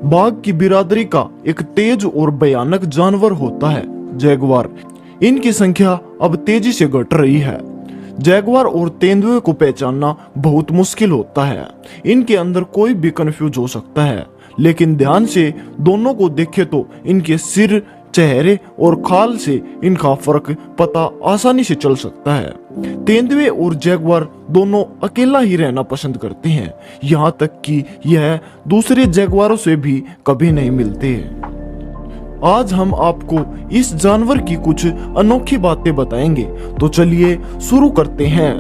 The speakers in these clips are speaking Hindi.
बाघ की बिरादरी का एक तेज और भयानक जानवर होता है जैगुआर। इनकी संख्या अब तेजी से घट रही है। जैगुआर और तेंदुए को पहचानना बहुत मुश्किल होता है। इनके अंदर कोई भी कंफ्यूज हो सकता है, लेकिन ध्यान से दोनों को देखे तो इनके सिर, चेहरे और खाल से इनका फर्क पता आसानी से चल सकता है। तेंदुए और जैगुआर दोनों अकेला ही रहना पसंद करते हैं, यहाँ तक कि यह दूसरे जैगुआरों से भी कभी नहीं मिलते। आज हम आपको इस जानवर की कुछ अनोखी बातें बताएंगे, तो चलिए शुरू करते हैं।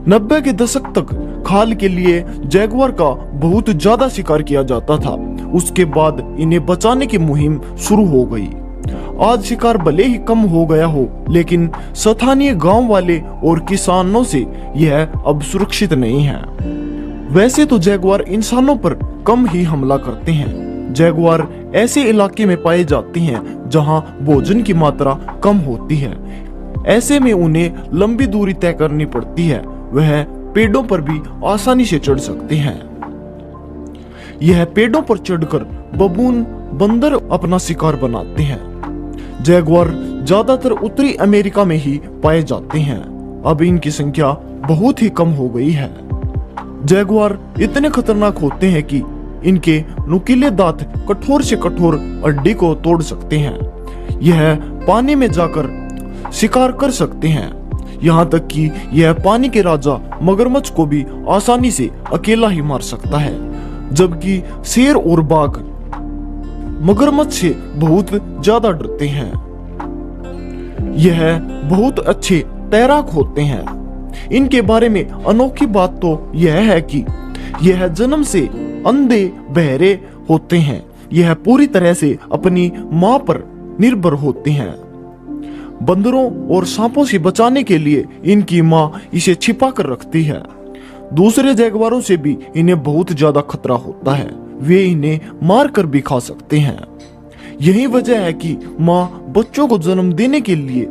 90 के दशक तक खाल के लिए जैगुआर का बहुत ज्यादा शिकार किया जाता था। उसके बाद इन्हें बचाने की मुहिम शुरू हो गई। आज शिकार भले ही कम हो गया हो, लेकिन स्थानीय गांव वाले और किसानों से यह अब सुरक्षित नहीं है। वैसे तो जैगुआर इंसानों पर कम ही हमला करते हैं। जैगुआर ऐसे इलाके में पाए जाते हैं जहां भोजन की मात्रा कम होती है। ऐसे में उन्हें लंबी दूरी तय करनी पड़ती है। वह पेड़ों पर भी आसानी से चढ़ सकते हैं। यह पेड़ों पर चढ़कर बबून, बंदर अपना शिकार बनाते हैं। जैगुआर ज्यादातर उत्तरी अमेरिका में ही पाए जाते हैं। अब इनकी संख्या बहुत ही कम हो गई है। जैगुआर इतने खतरनाक होते हैं कि इनके नुकीले दांत कठोर से कठोर हड्डी को तोड़ सकते हैं। यह पानी में जाकर शिकार कर सकते हैं, यहाँ तक कि यह पानी के राजा मगरमच्छ को भी आसानी से अकेला ही मार सकता है। जबकि शेर और बाघ मगरमच्छ से बहुत ज्यादा डरते हैं। यह बहुत अच्छे तैराक होते हैं। इनके बारे में अनोखी बात तो यह है कि यह जन्म से अंधे बहरे होते हैं। यह पूरी तरह से अपनी मां पर निर्भर होते हैं। बंदरों और सांपों से बचाने के लिए इनकी मां इसे छिपा कर रखती है। दूसरे जैगुआरों से भी इन्हें बहुत ज्यादा खतरा होता है। वे इन्हें मार कर भी खा सकते हैं। यही वजह है कि मां बच्चों को जन्म देने के लिए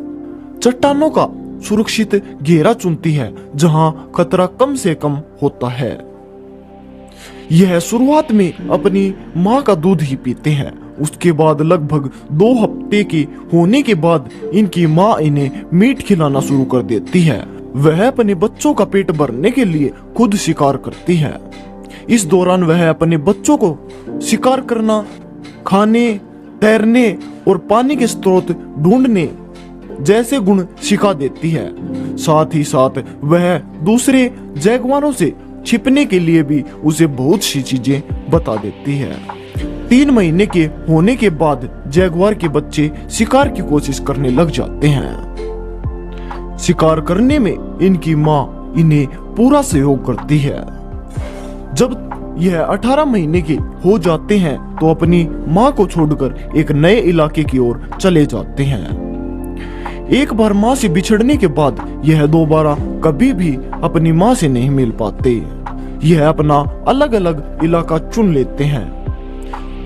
चट्टानों का सुरक्षित घेरा चुनती है, जहां खतरा कम से कम होता है। यह शुरुआत में अपनी मां का दूध ही पीते हैं। उसके बाद लगभग 2 हफ्ते के होने के बाद इनकी मां इन्हें मीट खिलाना शुरू कर देती है। वह अपने बच्चों का पेट भरने के लिए खुद शिकार करती है। इस दौरान वह अपने बच्चों को शिकार करना, खाने, तैरने और पानी के स्रोत ढूंढने जैसे गुण सिखा देती है। साथ ही साथ वह दूसरे जैगुआरों से छिपने के लिए भी उसे बहुत सी चीजें बता देती है। 3 महीने के होने के बाद जैगुआर के बच्चे शिकार की कोशिश करने लग जाते हैं। शिकार करने में इनकी मां इन्हें पूरा सहयोग करती है। जब यह 18 महीने के हो जाते हैं तो अपनी मां को छोड़कर एक नए इलाके की ओर चले जाते हैं। एक बार मां से बिछड़ने के बाद यह दोबारा कभी भी अपनी मां से नहीं मिल पाते। यह अपना अलग अलग इलाका चुन लेते हैं।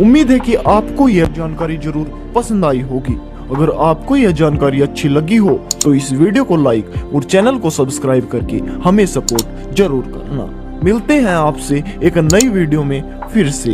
उम्मीद है कि आपको यह जानकारी जरूर पसंद आई होगी। अगर आपको यह जानकारी अच्छी लगी हो तो इस वीडियो को लाइक और चैनल को सब्सक्राइब करके हमें सपोर्ट जरूर करना। मिलते हैं आपसे एक नई वीडियो में फिर से।